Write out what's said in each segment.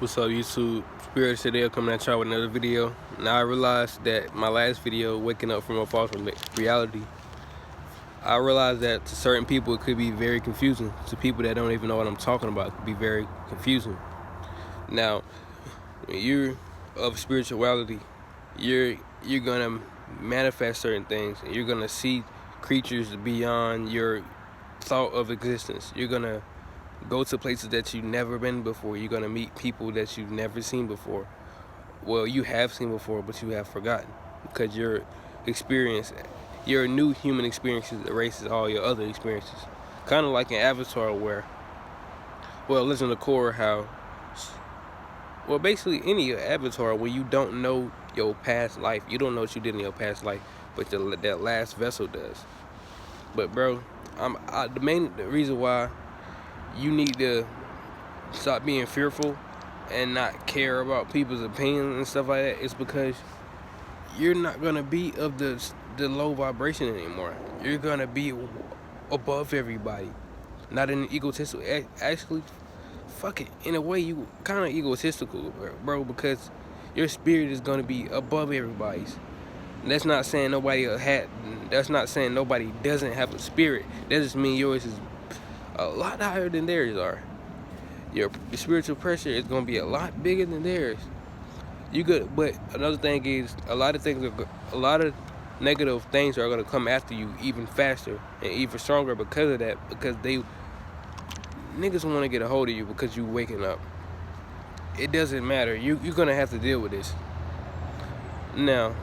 What's up, YouTube? Spirit today coming at y'all with another video. Now I realized that my last video, waking up from a false reality, I realized that to certain people it could be very confusing. To people that don't even know what I'm talking about, it could be very confusing. Now, when you're of spirituality, you're gonna manifest certain things. You're gonna see creatures beyond your thought of existence. You're gonna go to places that you've never been before. You're gonna meet people that you've never seen before. Well, you have seen before, but you have forgotten because your experience, your new human experiences erases all your other experiences. Kind of like an Avatar where, well, listen to Korra how, well, basically any Avatar where you don't know your past life. You don't know what you did in your past life, but that last vessel does. But bro, the reason why you need to stop being fearful and not care about people's opinions and stuff like that is because you're not gonna be of the low vibration anymore. You're gonna be above everybody, not in an egotistical. Actually, fuck it. In a way, you kind of egotistical, bro, because your spirit is gonna be above everybody's. And that's not saying nobody That's not saying nobody doesn't have a spirit. That just means yours is a lot higher than theirs are. Your spiritual pressure is going to be a lot bigger than theirs. But another thing is a lot of negative things are going to come after you even faster and even stronger because of that. Because niggas want to get a hold of you because you waking up. It doesn't matter. You're going to have to deal with this. Now,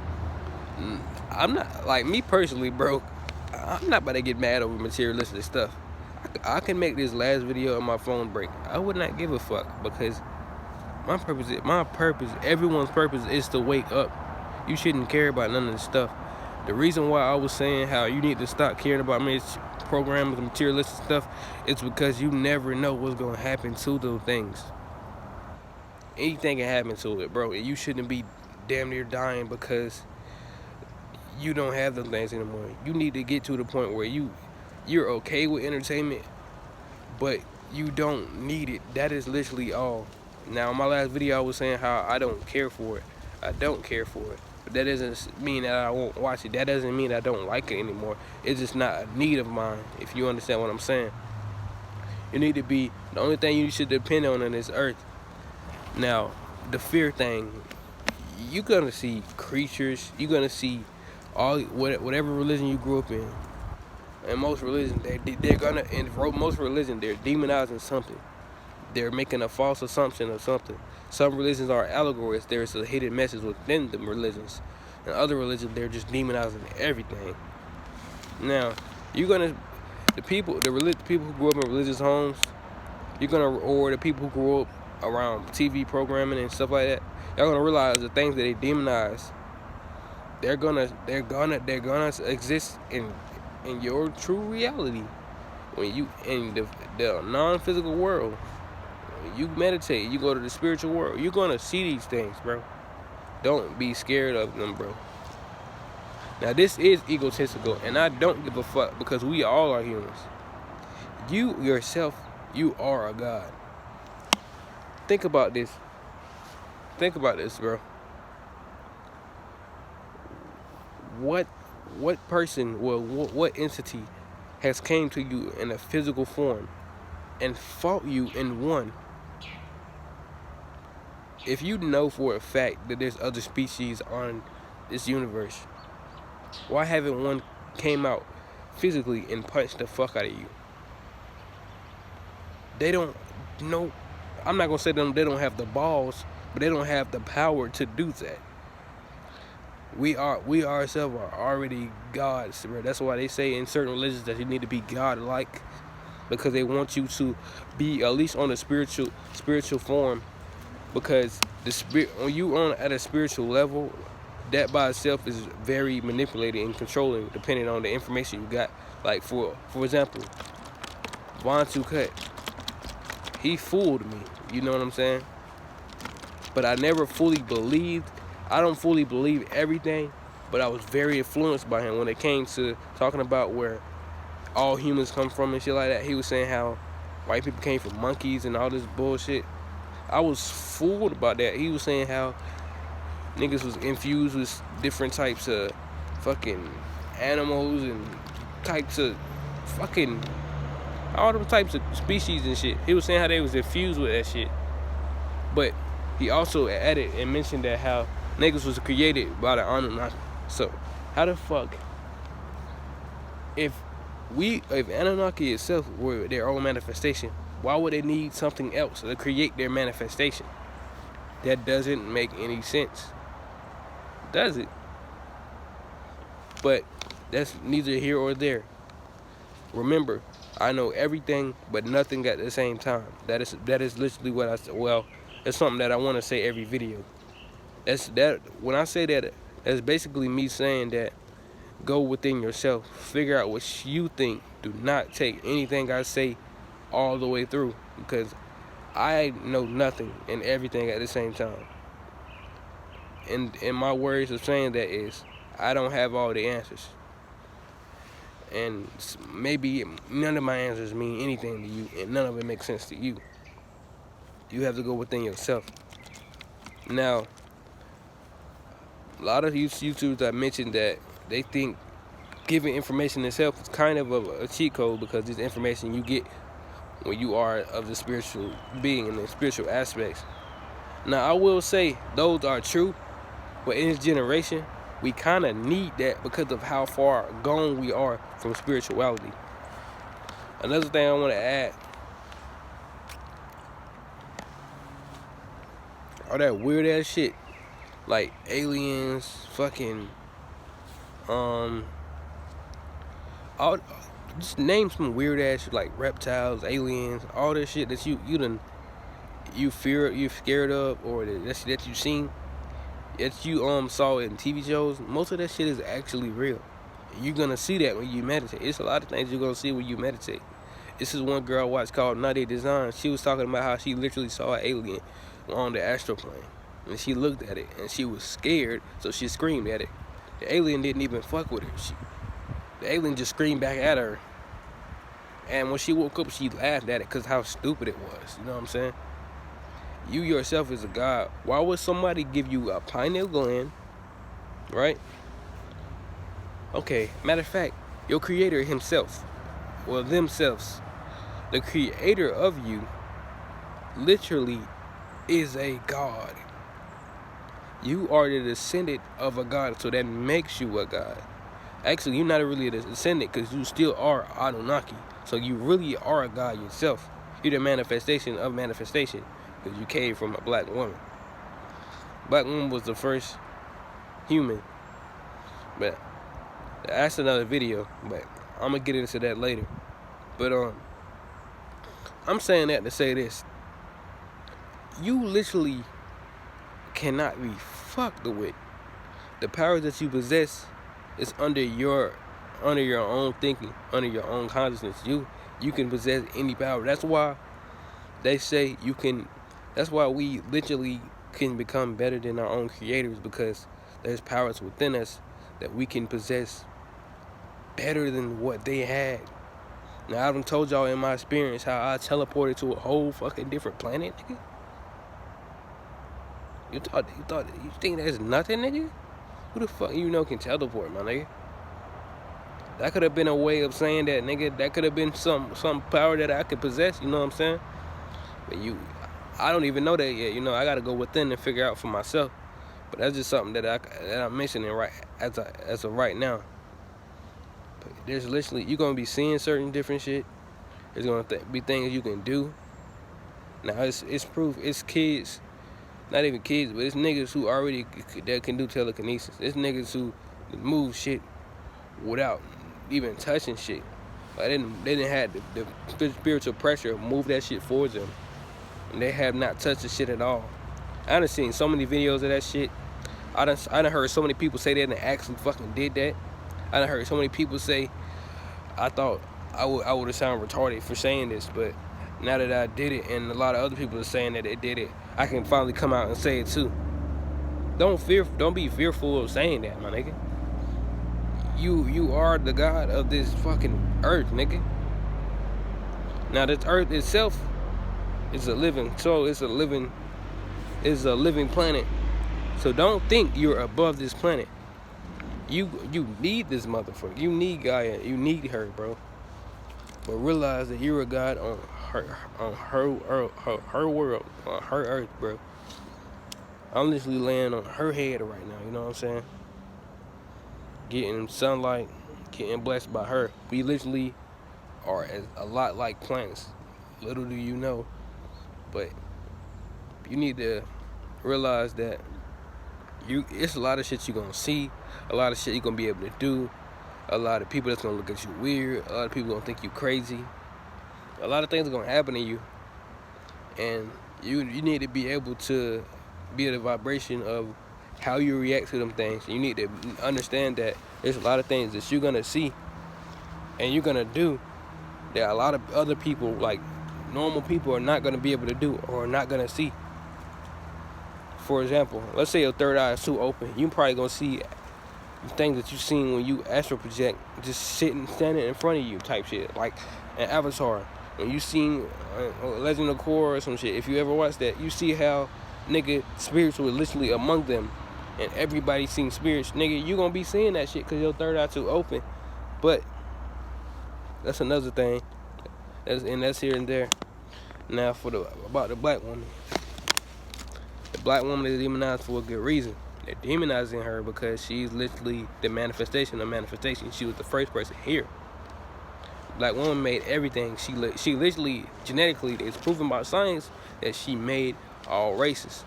I'm not, like me personally, bro, I'm not about to get mad over materialistic stuff. I can make this last video on my phone break. I would not give a fuck because my purpose, everyone's purpose is to wake up. You shouldn't care about none of this stuff. The reason why I was saying how you need to stop caring about programs and materialistic stuff is because you never know what's going to happen to those things. Anything can happen to it, bro. And you shouldn't be damn near dying because you don't have those things anymore. You need to get to the point where you're okay with entertainment, but you don't need it. That is literally all. Now, in my last video, I was saying how I don't care for it. I don't care for it. But that doesn't mean that I won't watch it. That doesn't mean I don't like it anymore. It's just not a need of mine, if you understand what I'm saying. You need to be, the only thing you should depend on this earth. Now, the fear thing, you're going to see creatures. You're going to see whatever religion you grew up in. And most religions, they're demonizing something. They're making a false assumption of something. Some religions are allegories. There's a hidden message within the religions. And other religions, they're just demonizing everything. Now, the people who grew up in religious homes, or the people who grew up around TV programming and stuff like that, y'all gonna realize the things that they demonize, they're gonna exist in your true reality. When you in the non-physical world, when you meditate, you go to the spiritual world, you're gonna see these things, bro. Don't be scared of them, bro. Now, this is egotistical, and I don't give a fuck because we all are humans. You yourself, you are a god. Think about this. Think about this, bro. What person, well, what entity has came to you in a physical form and fought you and won? If you know for a fact that there's other species on this universe, why haven't one came out physically and punched the fuck out of you? They don't know. I'm not gonna say they don't have the balls, but they don't have the power to do that. We ourselves are already gods, bro. That's why they say in certain religions that you need to be God-like, because they want you to be at least on a spiritual form. Because when you on at a spiritual level, that by itself is very manipulated and controlling, depending on the information you got. Like for example, Vontu Cut, he fooled me. You know what I'm saying? But I never fully believed. I don't fully believe everything, but I was very influenced by him when it came to talking about where all humans come from and shit like that. He was saying how white people came from monkeys and all this bullshit. I was fooled about that. He was saying how niggas was infused with different types of fucking animals and types of fucking all them types of species and shit. He was saying how they was infused with that shit. But he also added and mentioned that how niggas was created by the Anunnaki. So how the fuck, if Anunnaki itself were their own manifestation, why would they need something else to create their manifestation? That doesn't make any sense, does it? But that's neither here or there. Remember, I know everything but nothing at the same time. That is literally what I said. Well, it's something that I want to say every video. When I say that, that's basically me saying that go within yourself, figure out what you think. Do not take anything I say all the way through, because I know nothing and everything at the same time. And my words of saying that is, I don't have all the answers. And maybe none of my answers mean anything to you, and none of it makes sense to you. You have to go within yourself. Now, a lot of YouTubers that mentioned that they think giving information itself is kind of a cheat code, because it's information you get when you are of the spiritual being and the spiritual aspects. Now, I will say those are true, but in this generation, we kind of need that because of how far gone we are from spirituality. Another thing I want to add, all that weird ass shit, like aliens, fucking, all, just name some weird ass shit like reptiles, aliens, all that shit that you scared of, or that you seen, that you saw in TV shows. Most of that shit is actually real. You're gonna see that when you meditate. It's a lot of things you're gonna see when you meditate. This is one girl I watched called Nadia Design. She was talking about how she literally saw an alien on the astral plane, and she looked at it and she was scared, so she screamed at it. The alien didn't even fuck with her. The alien just screamed back at her, and when she woke up, she laughed at it because how stupid it was. You know what I'm saying? You yourself is a god. Why would somebody give you a pineal gland, right? Okay, matter of fact, your creator himself, or themselves, the creator of you, literally is a god. You are the descendant of a god, so that makes you a god. Actually, you're not really a descendant, because you still are Anunnaki. So you really are a god yourself. You're the manifestation of manifestation, because you came from a black woman. Black woman was the first human. But that's another video, but I'm gonna get into that later. But I'm saying that to say this. You literally cannot be fucked with. The powers that you possess is under your own thinking, under your own consciousness. You can possess any power. That's why they say you can. That's why we literally can become better than our own creators, because there's powers within us that we can possess better than what they had. Now, I done told y'all in my experience how I teleported to a whole fucking different planet, nigga. You think there's nothing, nigga? Who the fuck you know can teleport, my nigga? That could have been a way of saying that, nigga. That could have been some power that I could possess, you know what I'm saying? But I don't even know that yet, you know. I gotta go within and figure out for myself. But that's just something that I'm mentioning right as of right now. But there's literally, you're gonna be seeing certain different shit. There's gonna be things you can do. Now it's proof. It's kids, not even kids, but it's niggas who already that can do telekinesis. It's niggas who move shit without even touching shit. Like they didn't have the spiritual pressure to move that shit for them. And they have not touched the shit at all. I done seen so many videos of that shit. I done heard so many people say that and they actually fucking did that. I done heard so many people say, I thought I would have sounded retarded for saying this, but now that I did it and a lot of other people are saying that they did it, I can finally come out and say it too. Don't be fearful of saying that, my nigga. You are the god of this fucking earth, nigga. Now this earth itself It's a living soul. It's a living planet. So don't think you're above this planet. You need this motherfucker. You need Gaia. You need her, bro. But realize that you're a god on her world, on her earth, bro. I'm literally laying on her head right now. You know what I'm saying? Getting sunlight, getting blessed by her. We literally are a lot like plants. Little do you know, but you need to realize that it's a lot of shit you're gonna see, a lot of shit you're gonna be able to do, a lot of people that's gonna look at you weird, a lot of people gonna think you crazy, a lot of things are gonna happen to you, and you need to be able to be at the vibration of how you react to them things. You need to understand that there's a lot of things that you're gonna see and you're gonna do that a lot of other people, like normal people, are not gonna be able to do or are not gonna see. For example, let's say your third eye is too open. You probably gonna see things that you seen when you astral project, just standing in front of you, type shit, like an Avatar. When you seen Legend of Korra or some shit, if you ever watched that, you see how nigga spirits were literally among them, and everybody seen spirits. Nigga, you gonna be seeing that shit because your third eye too open. But that's another thing. That's here and there. Now about the black woman. The black woman is demonized for a good reason. They're demonizing her because she's literally the manifestation of manifestation. She was the first person here. Black woman made everything. She literally, genetically, it's proven by science that she made all races.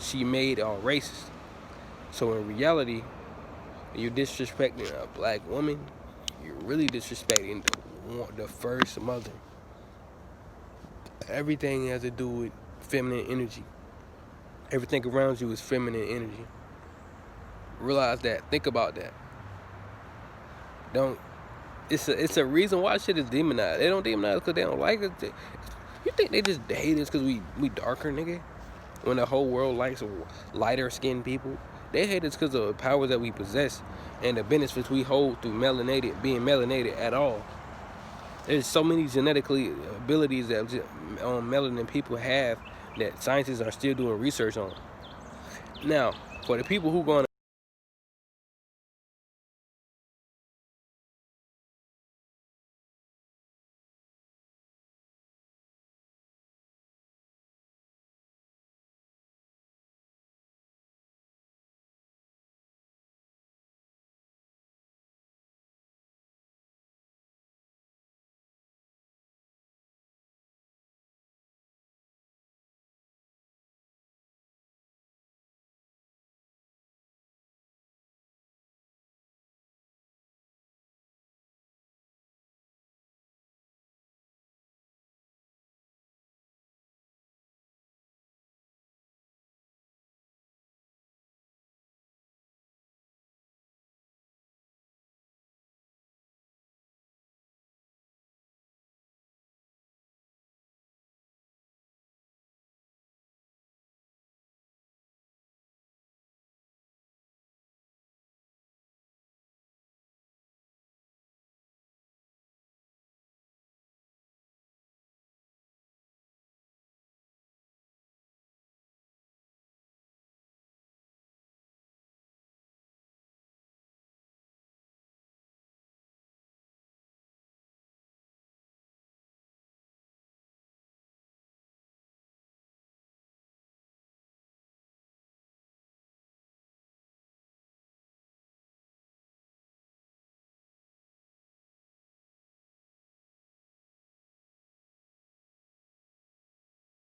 She made all races. So in reality, when you're disrespecting a black woman, you're really disrespecting the first mother. Everything has to do with feminine energy. Everything around you is feminine energy. Realize that. Think about that. It's a reason why shit is demonized. They don't demonize because they don't like it. You think they just hate us because we darker, nigga? When the whole world likes lighter skinned people, they hate us because of the power that we possess and the benefits we hold through being melanated at all. There's so many genetically abilities that melanin people have that scientists are still doing research on. Now, for the people who going